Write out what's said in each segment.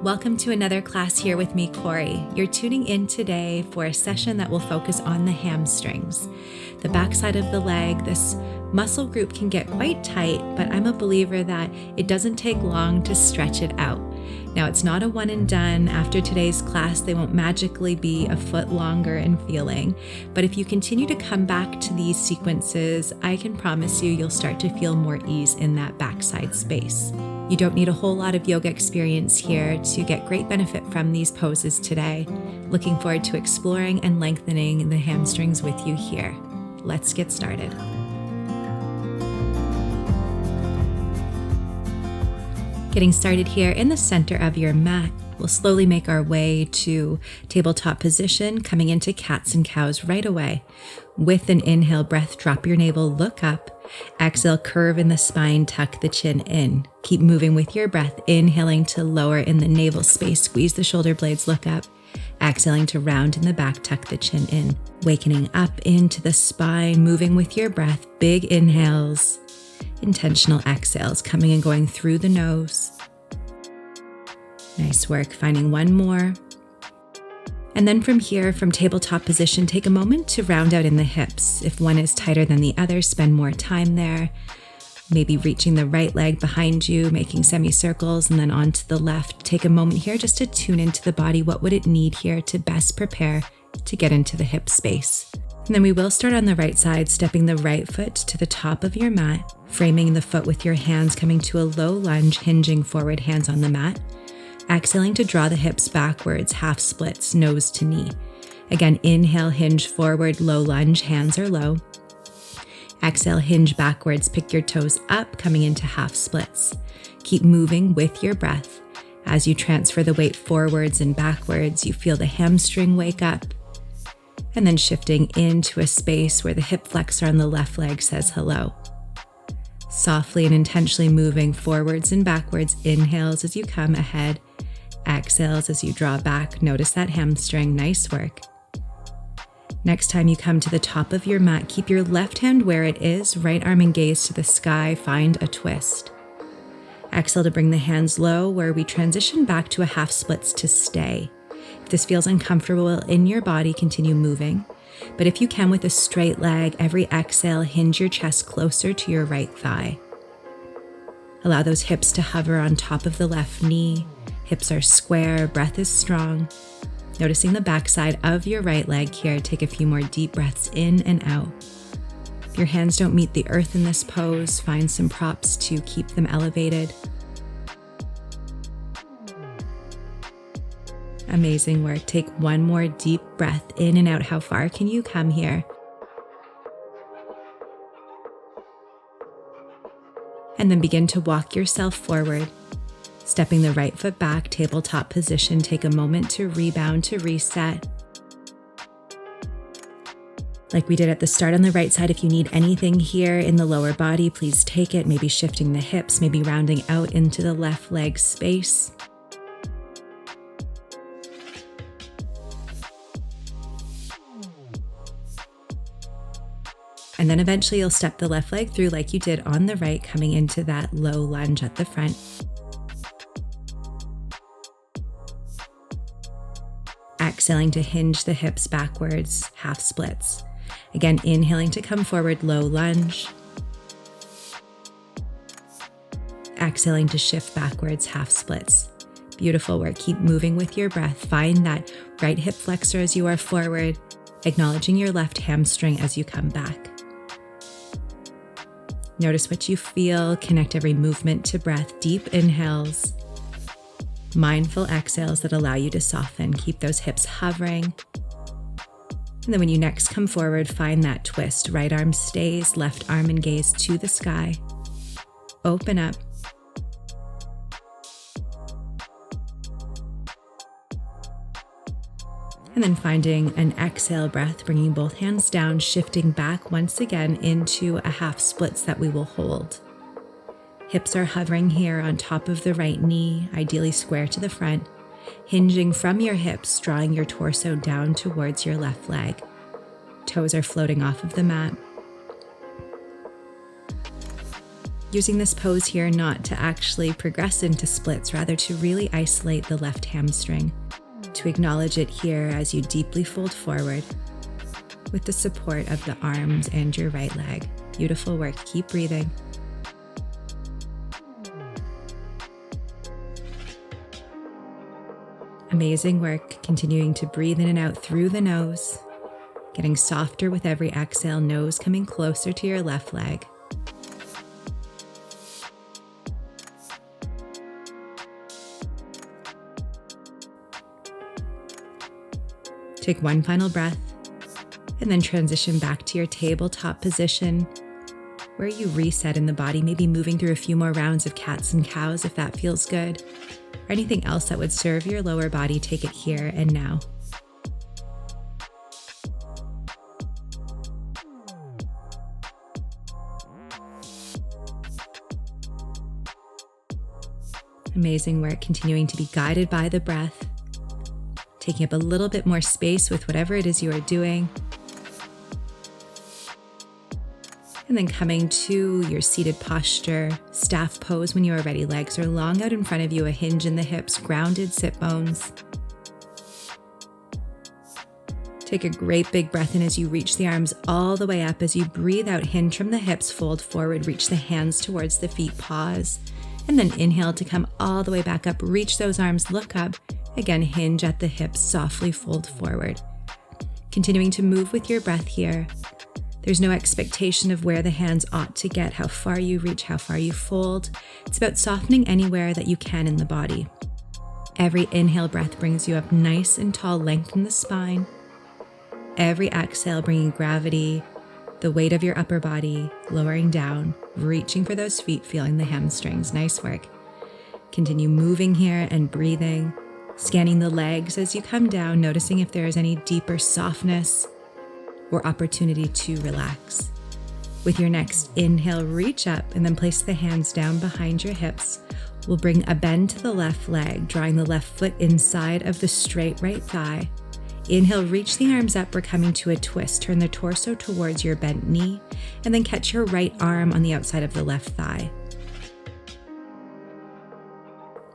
Welcome to another class here with me, Korrie. You're tuning in today for a session that will focus on the hamstrings. The backside of the leg, this muscle group can get quite tight, but I'm a believer that it doesn't take long to stretch it out. Now, it's not a one and done. After today's class, they won't magically be a foot longer in feeling. But if you continue to come back to these sequences, I can promise you'll start to feel more ease in that backside space. You don't need a whole lot of yoga experience here to get great benefit from these poses today. Looking forward to exploring and lengthening the hamstrings with you here. Let's get started. Getting started here in the center of your mat, we'll slowly make our way to tabletop position, coming into cats and cows right away. With an inhale breath, drop your navel, look up. Exhale, curve in the spine, tuck the chin in. Keep moving with your breath, inhaling to lower in the navel space, squeeze the shoulder blades, look up. Exhaling to round in the back, tuck the chin in. Wakening up into the spine, moving with your breath, big inhales. Intentional exhales coming and going through the nose. Nice work. Finding one more. And then from here, from tabletop position, take a moment to round out in the hips. If one is tighter than the other, spend more time there. Maybe reaching the right leg behind you, making semicircles, and then onto the left. Take a moment here just to tune into the body. What would it need here to best prepare to get into the hip space? And then we will start on the right side, stepping the right foot to the top of your mat, framing the foot with your hands, coming to a low lunge, hinging forward, hands on the mat. Exhaling to draw the hips backwards, half splits, nose to knee. Again, inhale, hinge forward, low lunge, hands are low. Exhale, hinge backwards, pick your toes up, coming into half splits. Keep moving with your breath. As you transfer the weight forwards and backwards, you feel the hamstring wake up. And then shifting into a space where the hip flexor on the left leg says hello. Softly and intentionally moving forwards and backwards, inhales as you come ahead. Exhales as you draw back. Notice that hamstring. Nice work. Next time you come to the top of your mat, keep your left hand where it is, right arm and gaze to the sky. Find a twist. Exhale to bring the hands low, where we transition back to a half splits to stay. If this feels uncomfortable in your body, continue moving. But if you can, with a straight leg, every exhale, hinge your chest closer to your right thigh. Allow those hips to hover on top of the left knee. Hips are square, breath is strong. Noticing the backside of your right leg here, take a few more deep breaths in and out. If your hands don't meet the earth in this pose, find some props to keep them elevated. Amazing work. Take one more deep breath in and out. How far can you come here? And then begin to walk yourself forward. Stepping the right foot back, tabletop position. Take a moment to rebound, to reset. Like we did at the start on the right side, if you need anything here in the lower body, please take it. Maybe shifting the hips, maybe rounding out into the left leg space. And then eventually you'll step the left leg through like you did on the right, coming into that low lunge at the front. Exhaling to hinge the hips backwards, half splits. Again, inhaling to come forward, low lunge. Exhaling to shift backwards, half splits. Beautiful work. Keep moving with your breath. Find that right hip flexor as you are forward, acknowledging your left hamstring as you come back. Notice what you feel. Connect every movement to breath. Deep inhales. Mindful exhales that allow you to soften. Keep those hips hovering. And then when you next come forward, find that twist. Right arm stays, left arm and gaze to the sky. Open up. And then finding an exhale breath, bringing both hands down, shifting back once again into a half splits that we will hold. Hips are hovering here on top of the right knee, ideally square to the front, hinging from your hips, drawing your torso down towards your left leg. Toes are floating off of the mat. Using this pose here not to actually progress into splits, rather to really isolate the left hamstring, to acknowledge it here as you deeply fold forward with the support of the arms and your right leg. Beautiful work. Keep breathing. Amazing work. Continuing to breathe in and out through the nose, getting softer with every exhale, nose coming closer to your left leg. Take one final breath and then transition back to your tabletop position where you reset in the body, maybe moving through a few more rounds of cats and cows if that feels good, or anything else that would serve your lower body. Take it here and now. Amazing work, continuing to be guided by the breath, taking up a little bit more space with whatever it is you are doing. And then coming to your seated posture, staff pose when you are ready. Legs are long out in front of you, a hinge in the hips, grounded sit bones. Take a great big breath in as you reach the arms all the way up. As you breathe out, hinge from the hips, fold forward, reach the hands towards the feet, pause. And then inhale to come all the way back up, reach those arms, look up. Again, hinge at the hips, softly fold forward. Continuing to move with your breath here. There's no expectation of where the hands ought to get, how far you reach, how far you fold. It's about softening anywhere that you can in the body. Every inhale breath brings you up nice and tall, lengthen the spine. Every exhale bringing gravity, the weight of your upper body, lowering down, reaching for those feet, feeling the hamstrings. Nice work. Continue moving here and breathing. Scanning the legs as you come down, noticing if there is any deeper softness or opportunity to relax. With your next inhale, reach up and then place the hands down behind your hips. We'll bring a bend to the left leg, drawing the left foot inside of the straight right thigh. Inhale, reach the arms up. We're coming to a twist. Turn the torso towards your bent knee and then catch your right arm on the outside of the left thigh.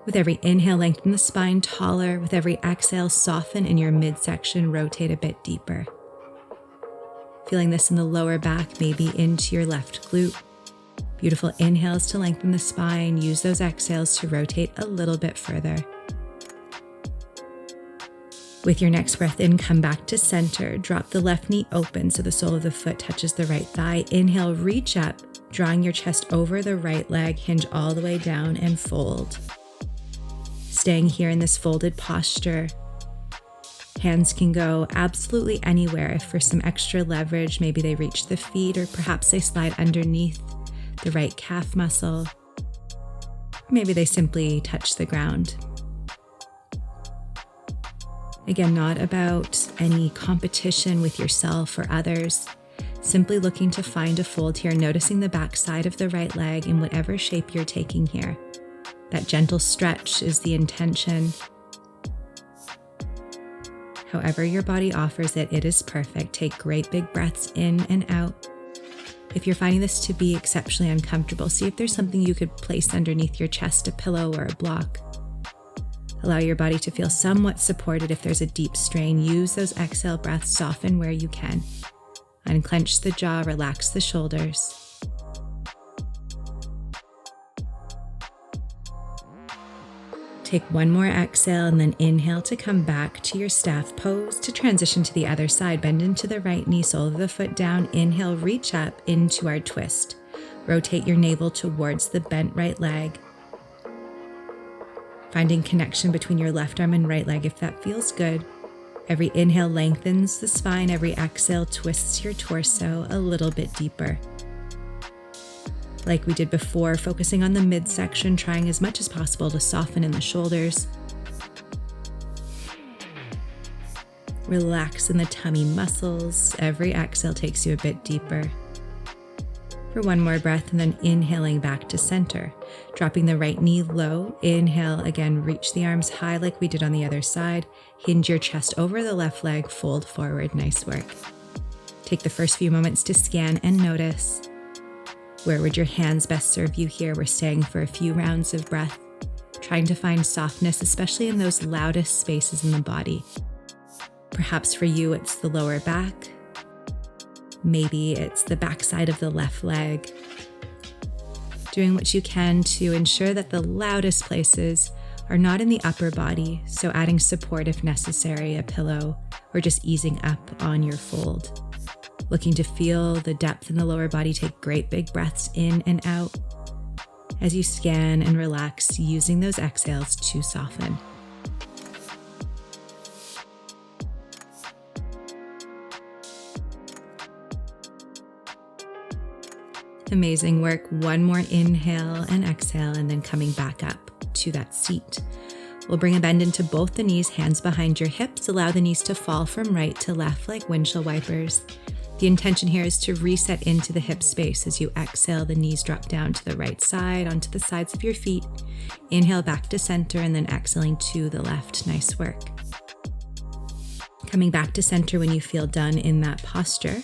With every inhale, lengthen the spine taller. With every exhale, soften in your midsection, rotate a bit deeper. Feeling this in the lower back, maybe into your left glute. Beautiful inhales to lengthen the spine. Use those exhales to rotate a little bit further. With your next breath in, come back to center. Drop the left knee open so the sole of the foot touches the right thigh. Inhale, reach up, drawing your chest over the right leg. Hinge all the way down and fold. Staying here in this folded posture. Hands can go absolutely anywhere. If for some extra leverage, maybe they reach the feet, or perhaps they slide underneath the right calf muscle. Maybe they simply touch the ground. Again, not about any competition with yourself or others. Simply looking to find a fold here, noticing the back side of the right leg in whatever shape you're taking here. That gentle stretch is the intention. However your body offers it, it is perfect. Take great big breaths in and out. If you're finding this to be exceptionally uncomfortable, see if there's something you could place underneath your chest, a pillow or a block. Allow your body to feel somewhat supported. If there's a deep strain, use those exhale breaths, soften where you can. Unclench the jaw, relax the shoulders. Take one more exhale and then inhale to come back to your staff pose to transition to the other side. Bend into the right knee, sole of the foot down. Inhale, reach up into our twist. Rotate your navel towards the bent right leg. Finding connection between your left arm and right leg if that feels good. Every inhale lengthens the spine. Every exhale twists your torso a little bit deeper. Like we did before, focusing on the midsection, trying as much as possible to soften in the shoulders. Relax in the tummy muscles. Every exhale takes you a bit deeper. For one more breath, and then inhaling back to center. Dropping the right knee low. Inhale, again, reach the arms high like we did on the other side. Hinge your chest over the left leg, fold forward. Nice work. Take the first few moments to scan and notice. Where would your hands best serve you here? We're staying for a few rounds of breath, trying to find softness, especially in those loudest spaces in the body. Perhaps for you, it's the lower back. Maybe it's the backside of the left leg. Doing what you can to ensure that the loudest places are not in the upper body, so adding support if necessary, a pillow, or just easing up on your fold. Looking to feel the depth in the lower body, take great big breaths in and out as you scan and relax, using those exhales to soften. Amazing work. One more inhale and exhale, and then coming back up to that seat. We'll bring a bend into both the knees, hands behind your hips. Allow the knees to fall from right to left like windshield wipers. The intention here is to reset into the hip space. As you exhale, the knees drop down to the right side, onto the sides of your feet. Inhale back to center, and then exhaling to the left. Nice work. Coming back to center when you feel done in that posture,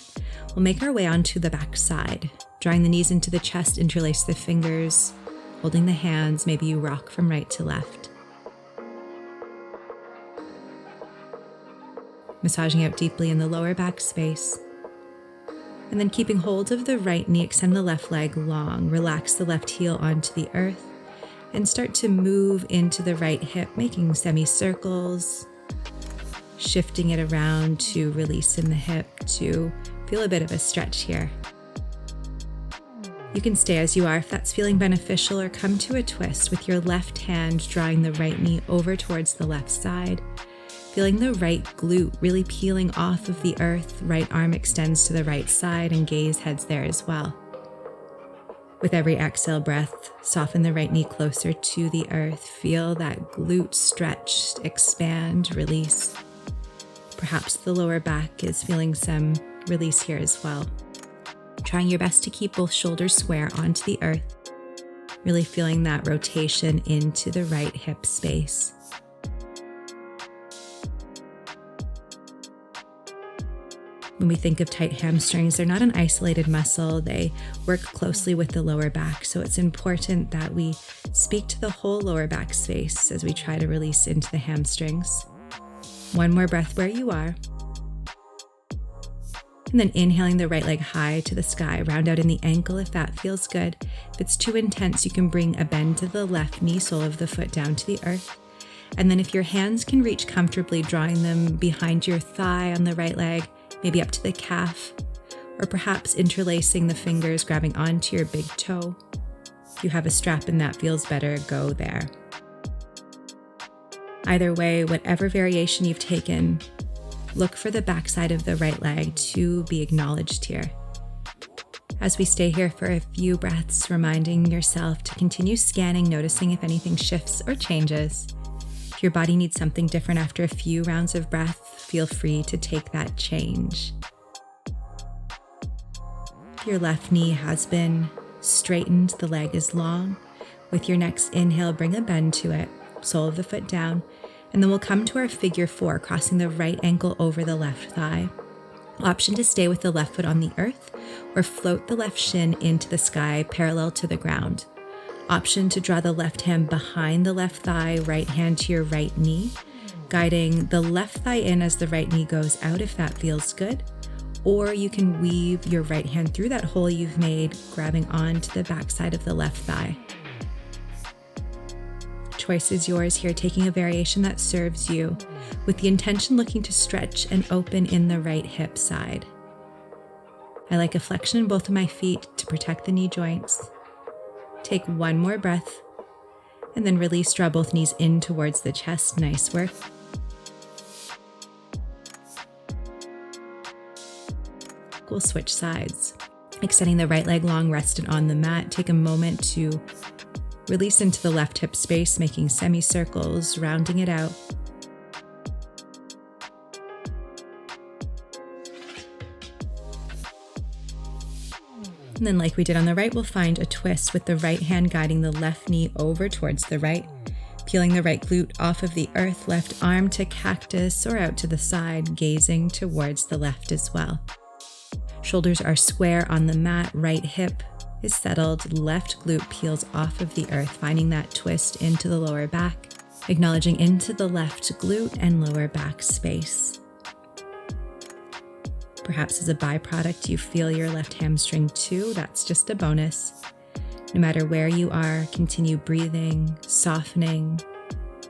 we'll make our way onto the back side. Drawing the knees into the chest, interlace the fingers, holding the hands. Maybe you rock from right to left. Massaging out deeply in the lower back space. And then keeping hold of the right knee, extend the left leg long. Relax the left heel onto the earth and start to move into the right hip, making semicircles, shifting it around to release in the hip to feel a bit of a stretch here. You can stay as you are if that's feeling beneficial, or come to a twist with your left hand drawing the right knee over towards the left side. Feeling the right glute really peeling off of the earth. Right arm extends to the right side and gaze heads there as well. With every exhale breath, soften the right knee closer to the earth. Feel that glute stretch, expand, release. Perhaps the lower back is feeling some release here as well. Trying your best to keep both shoulders square onto the earth. Really feeling that rotation into the right hip space. When we think of tight hamstrings, they're not an isolated muscle. They work closely with the lower back. So it's important that we speak to the whole lower back space as we try to release into the hamstrings. One more breath where you are. And then inhaling the right leg high to the sky. Round out in the ankle if that feels good. If it's too intense, you can bring a bend to the left knee, sole of the foot down to the earth. And then if your hands can reach comfortably, drawing them behind your thigh on the right leg, maybe up to the calf, or perhaps interlacing the fingers, grabbing onto your big toe. If you have a strap and that feels better, go there. Either way, whatever variation you've taken, look for the backside of the right leg to be acknowledged here. As we stay here for a few breaths, reminding yourself to continue scanning, noticing if anything shifts or changes. If your body needs something different after a few rounds of breath, feel free to take that change. Your left knee has been straightened, the leg is long. With your next inhale, bring a bend to it, sole of the foot down, and then we'll come to our figure four, crossing the right ankle over the left thigh. Option to stay with the left foot on the earth or float the left shin into the sky parallel to the ground. Option to draw the left hand behind the left thigh, right hand to your right knee, guiding the left thigh in as the right knee goes out if that feels good. Or you can weave your right hand through that hole you've made, grabbing onto the backside of the left thigh. Choice is yours here, taking a variation that serves you, with the intention looking to stretch and open in the right hip side. I like a flexion in both of my feet to protect the knee joints. Take one more breath, and then release, draw both knees in towards the chest. Nice work. We'll switch sides. Extending the right leg long, rested on the mat. Take a moment to release into the left hip space, making semicircles, rounding it out. And then like we did on the right, we'll find a twist with the right hand guiding the left knee over towards the right, peeling the right glute off of the earth, left arm to cactus or out to the side, gazing towards the left as well. Shoulders are square on the mat, right hip is settled, left glute peels off of the earth, finding that twist into the lower back, acknowledging into the left glute and lower back space. Perhaps as a byproduct, you feel your left hamstring too. That's just a bonus. No matter where you are, continue breathing, softening,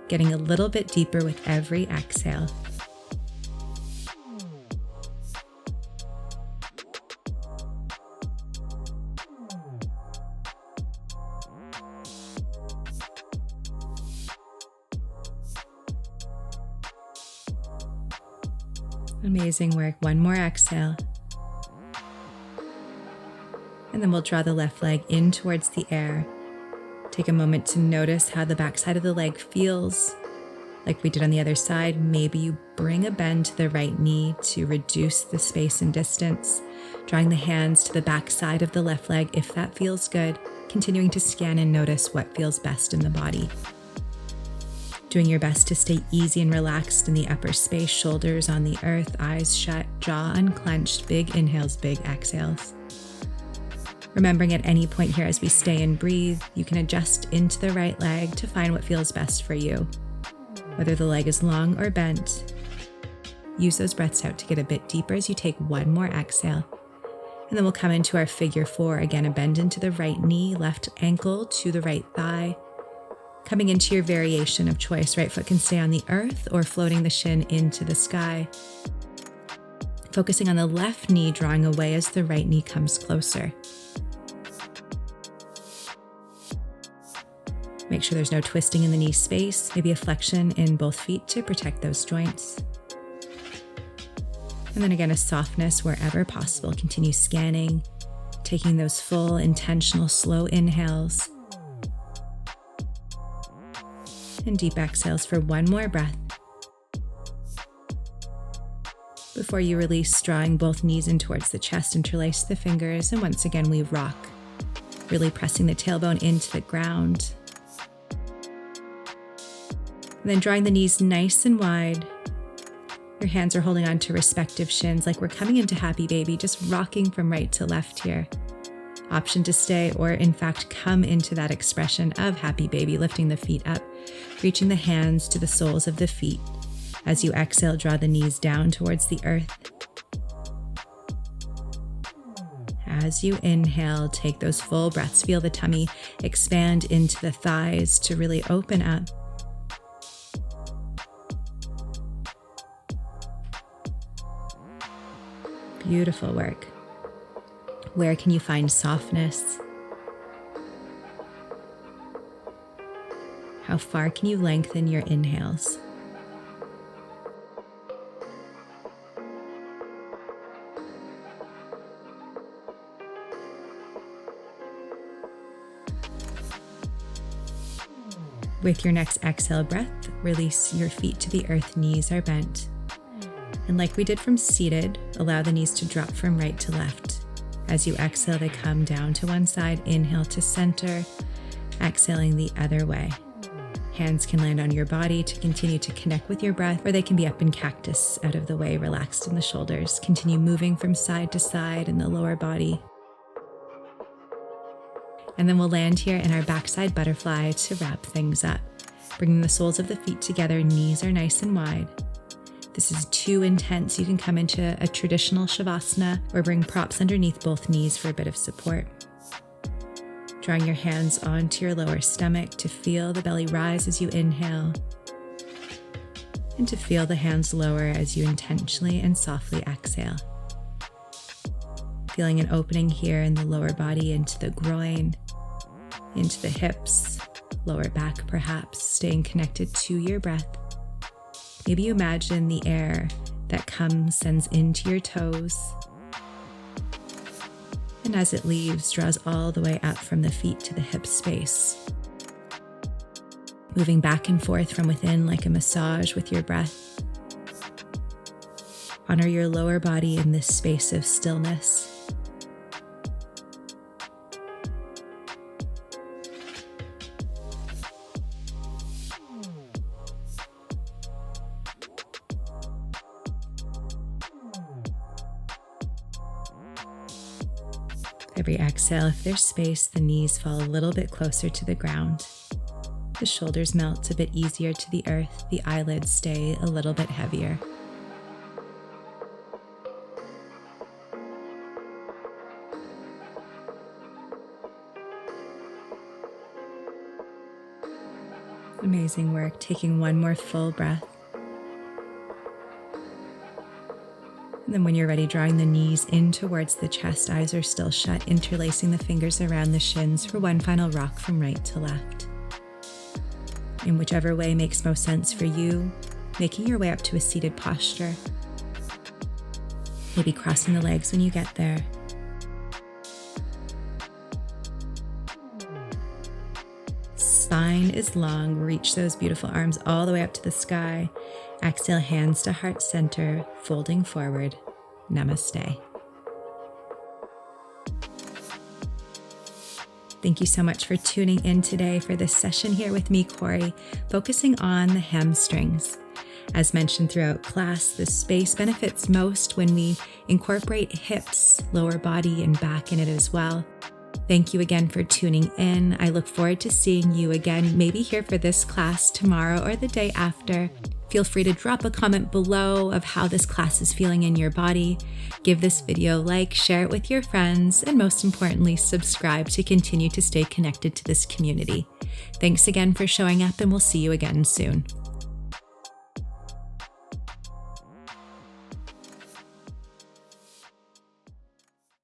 getting a little bit deeper with every exhale. Amazing work. One more exhale. And then we'll draw the left leg in towards the air. Take a moment to notice how the back side of the leg feels. Like we did on the other side, maybe you bring a bend to the right knee to reduce the space and distance. Drawing the hands to the back side of the left leg if that feels good. Continuing to scan and notice what feels best in the body. Doing your best to stay easy and relaxed in the upper space, shoulders on the earth, eyes shut, jaw unclenched, big inhales, big exhales. Remembering at any point here as we stay and breathe, you can adjust into the right leg to find what feels best for you. Whether the leg is long or bent, use those breaths out to get a bit deeper as you take one more exhale. And then we'll come into our figure four. Again, a bend into the right knee, left ankle to the right thigh. Coming into your variation of choice, right foot can stay on the earth or floating the shin into the sky. Focusing on the left knee, drawing away as the right knee comes closer. Make sure there's no twisting in the knee space, maybe a flexion in both feet to protect those joints. And then again, a softness wherever possible. Continue scanning, taking those full, intentional, slow inhales. And deep exhales for one more breath. Before you release, drawing both knees in towards the chest, interlace the fingers, and once again we rock, really pressing the tailbone into the ground. And then drawing the knees nice and wide. Your hands are holding on to respective shins like we're coming into happy baby, just rocking from right to left here. Option to stay or in fact come into that expression of happy baby, lifting the feet up, reaching the hands to the soles of the feet. As you exhale, draw the knees down towards the earth. As you inhale, take those full breaths. Feel the tummy expand into the thighs to really open up. Beautiful work. Where can you find softness? How far can you lengthen your inhales? With your next exhale breath, release your feet to the earth, knees are bent. And like we did from seated, allow the knees to drop from right to left. As you exhale, they come down to one side, inhale to center, exhaling the other way. Hands can land on your body to continue to connect with your breath, or they can be up in cactus, out of the way, relaxed in the shoulders. Continue moving from side to side in the lower body. And then we'll land here in our backside butterfly to wrap things up. Bringing the soles of the feet together, knees are nice and wide. This is too intense. You can come into a traditional Shavasana or bring props underneath both knees for a bit of support. Drawing your hands onto your lower stomach to feel the belly rise as you inhale, and to feel the hands lower as you intentionally and softly exhale. Feeling an opening here in the lower body into the groin, into the hips, lower back perhaps, staying connected to your breath. Maybe you imagine the air that comes sends into your toes, and as it leaves, draws all the way up from the feet to the hip space. Moving back and forth from within like a massage with your breath. Honor your lower body in this space of stillness. Every exhale, if there's space, the knees fall a little bit closer to the ground. The shoulders melt a bit easier to the earth. The eyelids stay a little bit heavier. Amazing work. Taking one more full breath. And then when you're ready, drawing the knees in towards the chest, eyes are still shut, interlacing the fingers around the shins for one final rock from right to left. In whichever way makes most sense for you, making your way up to a seated posture. Maybe crossing the legs when you get there. Spine is long. Reach those beautiful arms all the way up to the sky. Exhale, hands to heart center, folding forward. Namaste. Thank you so much for tuning in today for this session here with me, Korrie, focusing on the hamstrings. As mentioned throughout class, this space benefits most when we incorporate hips, lower body, and back in it as well. Thank you again for tuning in. I look forward to seeing you again, maybe here for this class tomorrow or the day after. Feel free to drop a comment below of how this class is feeling in your body. Give this video a like, share it with your friends, and most importantly, subscribe to continue to stay connected to this community. Thanks again for showing up, and we'll see you again soon.